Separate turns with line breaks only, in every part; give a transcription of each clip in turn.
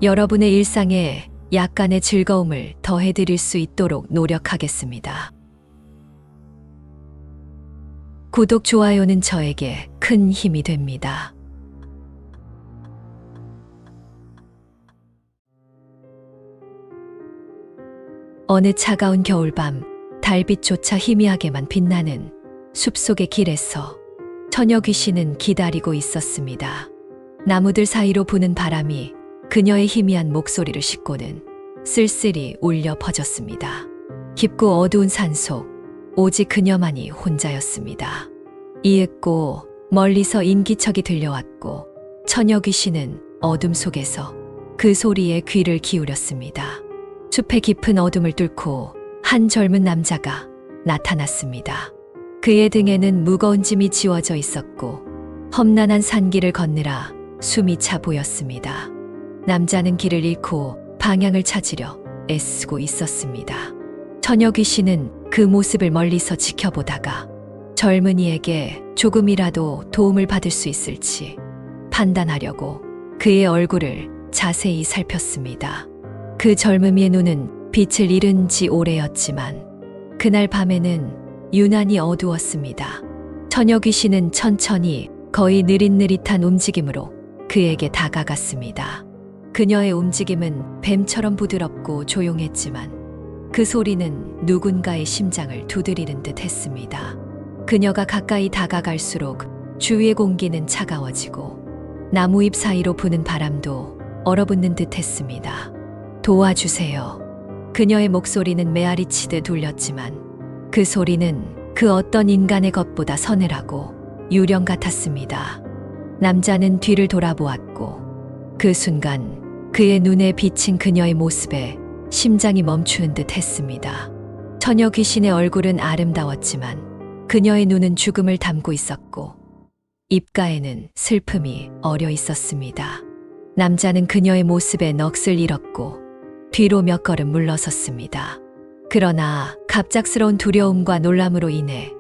여러분의 일상에 약간의 즐거움을 더해드릴 수 있도록 노력하겠습니다. 구독, 좋아요는 저에게 큰 힘이 됩니다. 어느 차가운 겨울밤, 달빛조차 희미하게만 빛나는 숲속의 길에서 처녀 귀신은 기다리고 있었습니다. 나무들 사이로 부는 바람이 그녀의 희미한 목소리를 싣고는 쓸쓸히 울려 퍼졌습니다. 깊고 어두운 산속, 오직 그녀만이 혼자였습니다. 이윽고 멀리서 인기척이 들려왔고 처녀 귀신은 어둠 속에서 그 소리에 귀를 기울였습니다. 숲의 깊은 어둠을 뚫고 한 젊은 남자가 나타났습니다. 그의 등에는 무거운 짐이 지워져 있었고 험난한 산길을 걷느라 숨이 차 보였습니다. 남자는 길을 잃고 방향을 찾으려 애쓰고 있었습니다. 처녀 귀신은 그 모습을 멀리서 지켜보다가 젊은이에게 조금이라도 도움을 받을 수 있을지 판단하려고 그의 얼굴을 자세히 살폈습니다. 그 젊음이의 눈은 빛을 잃은 지 오래였지만 그날 밤에는 유난히 어두웠습니다. 처녀 귀신은 천천히 거의 느릿느릿한 움직임으로 그에게 다가갔습니다. 그녀의 움직임은 뱀처럼 부드럽고 조용했지만 그 소리는 누군가의 심장을 두드리는 듯 했습니다. 그녀가 가까이 다가갈수록 주위의 공기는 차가워지고 나무잎 사이로 부는 바람도 얼어붙는 듯 했습니다. 도와주세요. 그녀의 목소리는 메아리치듯 울렸지만 그 소리는 그 어떤 인간의 것보다 서늘하고 유령 같았습니다. 남자는 뒤를 돌아보았고 그 순간 그의 눈에 비친 그녀의 모습에 심장이 멈추는 듯 했습니다. 처녀 귀신의 얼굴은 아름다웠지만 그녀의 눈은 죽음을 담고 있었고 입가에는 슬픔이 어려 있었습니다. 남자는 그녀의 모습에 넋을 잃었고 뒤로 몇 걸음 물러섰습니다. 그러나 갑작스러운 두려움과 놀람으로 인해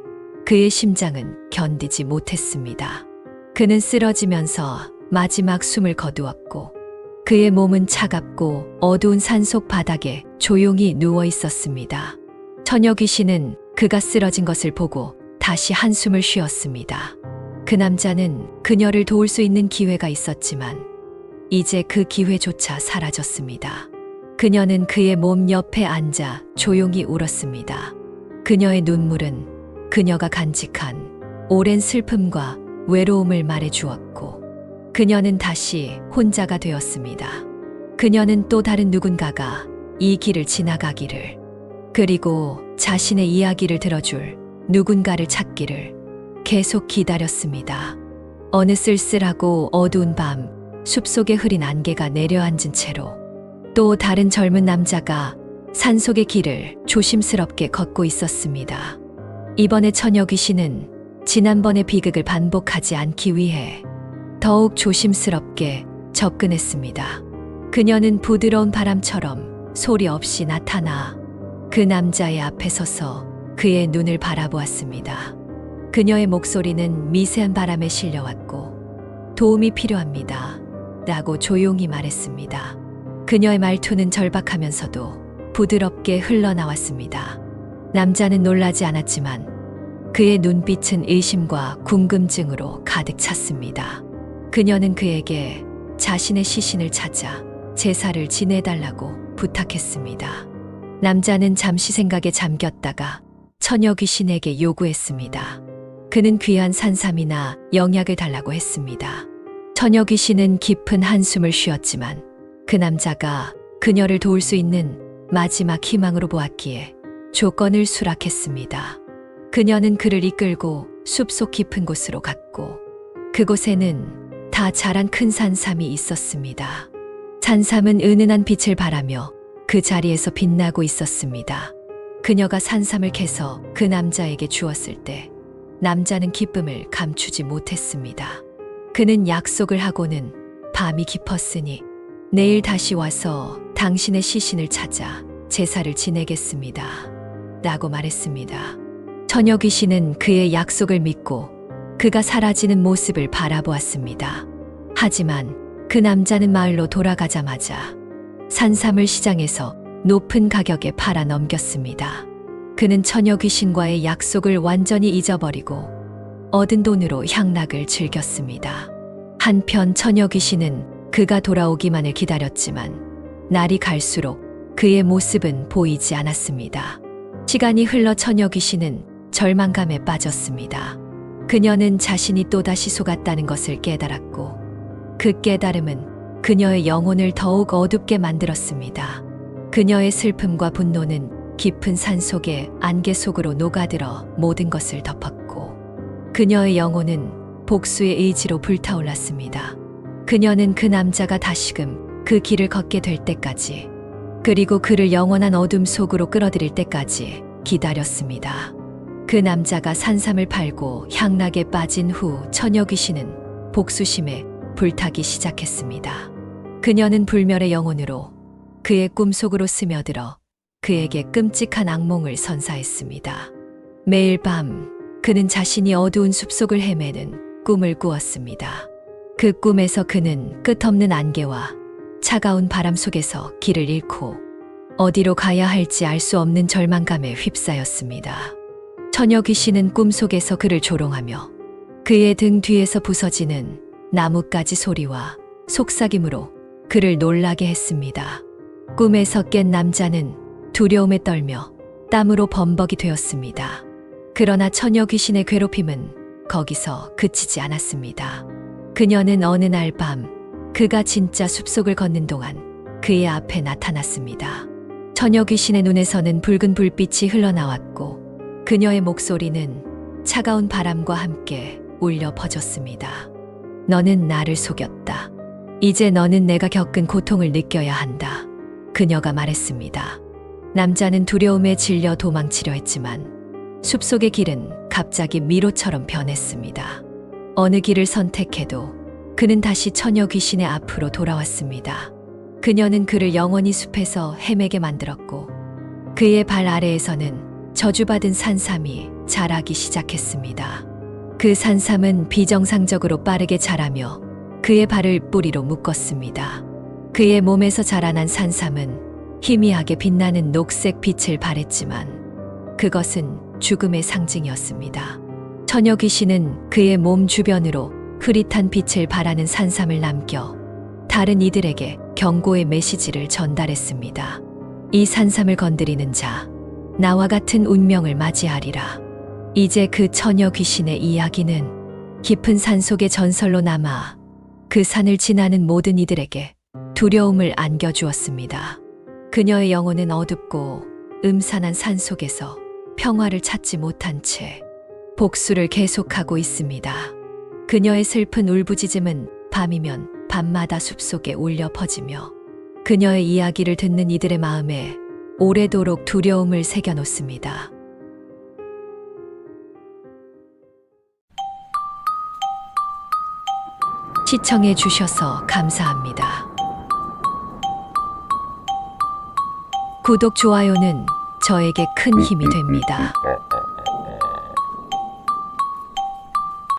그의 심장은 견디지 못했습니다. 그는 쓰러지면서 마지막 숨을 거두었고 그의 몸은 차갑고 어두운 산속 바닥에 조용히 누워 있었습니다. 처녀 귀신은 그가 쓰러진 것을 보고 다시 한숨을 쉬었습니다. 그 남자는 그녀를 도울 수 있는 기회가 있었지만 이제 그 기회조차 사라졌습니다. 그녀는 그의 몸 옆에 앉아 조용히 울었습니다. 그녀의 눈물은 그녀가 간직한 오랜 슬픔과 외로움을 말해주었고 그녀는 다시 혼자가 되었습니다. 그녀는 또 다른 누군가가 이 길을 지나가기를, 그리고 자신의 이야기를 들어줄 누군가를 찾기를 계속 기다렸습니다. 어느 쓸쓸하고 어두운 밤, 숲속에 흐린 안개가 내려앉은 채로 또 다른 젊은 남자가 산속의 길을 조심스럽게 걷고 있었습니다. 이번에 처녀 귀신은 지난번의 비극을 반복하지 않기 위해 더욱 조심스럽게 접근했습니다. 그녀는 부드러운 바람처럼 소리 없이 나타나 그 남자의 앞에 서서 그의 눈을 바라보았습니다. 그녀의 목소리는 미세한 바람에 실려왔고 도움이 필요합니다. 라고 조용히 말했습니다. 그녀의 말투는 절박하면서도 부드럽게 흘러나왔습니다. 남자는 놀라지 않았지만 그의 눈빛은 의심과 궁금증으로 가득 찼습니다. 그녀는 그에게 자신의 시신을 찾아 제사를 지내달라고 부탁했습니다. 남자는 잠시 생각에 잠겼다가 처녀 귀신에게 요구했습니다. 그는 귀한 산삼이나 영약을 달라고 했습니다. 처녀 귀신은 깊은 한숨을 쉬었지만 그 남자가 그녀를 도울 수 있는 마지막 희망으로 보았기에 조건을 수락했습니다. 그녀는 그를 이끌고 숲속 깊은 곳으로 갔고 그곳에는 다 자란 큰 산삼이 있었습니다. 산삼은 은은한 빛을 발하며 그 자리에서 빛나고 있었습니다. 그녀가 산삼을 캐서 그 남자에게 주었을 때 남자는 기쁨을 감추지 못했습니다. 그는 약속을 하고는 밤이 깊었으니 내일 다시 와서 당신의 시신을 찾아 제사를 지내겠습니다. 라고 말했습니다. 처녀 귀신은 그의 약속을 믿고 그가 사라지는 모습을 바라보았습니다. 하지만 그 남자는 마을로 돌아가자마자 산삼을 시장에서 높은 가격에 팔아 넘겼습니다. 그는 처녀 귀신과의 약속을 완전히 잊어버리고 얻은 돈으로 향락을 즐겼습니다. 한편 처녀 귀신은 그가 돌아오기만을 기다렸지만 날이 갈수록 그의 모습은 보이지 않았습니다. 시간이 흘러 처녀 귀신은 절망감에 빠졌습니다. 그녀는 자신이 또다시 속았다는 것을 깨달았고 그 깨달음은 그녀의 영혼을 더욱 어둡게 만들었습니다. 그녀의 슬픔과 분노는 깊은 산속의 안개 속으로 녹아들어 모든 것을 덮었고 그녀의 영혼은 복수의 의지로 불타올랐습니다. 그녀는 그 남자가 다시금 그 길을 걷게 될 때까지 그리고 그를 영원한 어둠 속으로 끌어들일 때까지 기다렸습니다. 그 남자가 산삼을 팔고 향락에 빠진 후 처녀 귀신은 복수심에 불타기 시작했습니다. 그녀는 불멸의 영혼으로 그의 꿈속으로 스며들어 그에게 끔찍한 악몽을 선사했습니다. 매일 밤 그는 자신이 어두운 숲속을 헤매는 꿈을 꾸었습니다. 그 꿈에서 그는 끝없는 안개와 차가운 바람 속에서 길을 잃고 어디로 가야 할지 알 수 없는 절망감에 휩싸였습니다. 처녀 귀신은 꿈속에서 그를 조롱하며 그의 등 뒤에서 부서지는 나뭇가지 소리와 속삭임으로 그를 놀라게 했습니다. 꿈에서 깬 남자는 두려움에 떨며 땀으로 범벅이 되었습니다. 그러나 처녀 귀신의 괴롭힘은 거기서 그치지 않았습니다. 그녀는 어느 날 밤 그가 진짜 숲속을 걷는 동안 그의 앞에 나타났습니다. 처녀 귀신의 눈에서는 붉은 불빛이 흘러나왔고 그녀의 목소리는 차가운 바람과 함께 울려 퍼졌습니다. 너는 나를 속였다. 이제 너는 내가 겪은 고통을 느껴야 한다. 그녀가 말했습니다. 남자는 두려움에 질려 도망치려 했지만 숲속의 길은 갑자기 미로처럼 변했습니다. 어느 길을 선택해도 그는 다시 처녀 귀신의 앞으로 돌아왔습니다. 그녀는 그를 영원히 숲에서 헤매게 만들었고 그의 발 아래에서는 저주받은 산삼이 자라기 시작했습니다. 그 산삼은 비정상적으로 빠르게 자라며 그의 발을 뿌리로 묶었습니다. 그의 몸에서 자라난 산삼은 희미하게 빛나는 녹색 빛을 발했지만 그것은 죽음의 상징이었습니다. 처녀 귀신은 그의 몸 주변으로 흐릿한 빛을 발하는 산삼을 남겨 다른 이들에게 경고의 메시지를 전달했습니다. 이 산삼을 건드리는 자, 나와 같은 운명을 맞이하리라. 이제 그 처녀 귀신의 이야기는 깊은 산속의 전설로 남아 그 산을 지나는 모든 이들에게 두려움을 안겨주었습니다. 그녀의 영혼은 어둡고 음산한 산속에서 평화를 찾지 못한 채 복수를 계속하고 있습니다. 그녀의 슬픈 울부짖음은 밤이면 밤마다 숲속에 울려 퍼지며 그녀의 이야기를 듣는 이들의 마음에 오래도록 두려움을 새겨놓습니다. 시청해 주셔서 감사합니다. 구독, 좋아요는 저에게 큰 힘이 됩니다.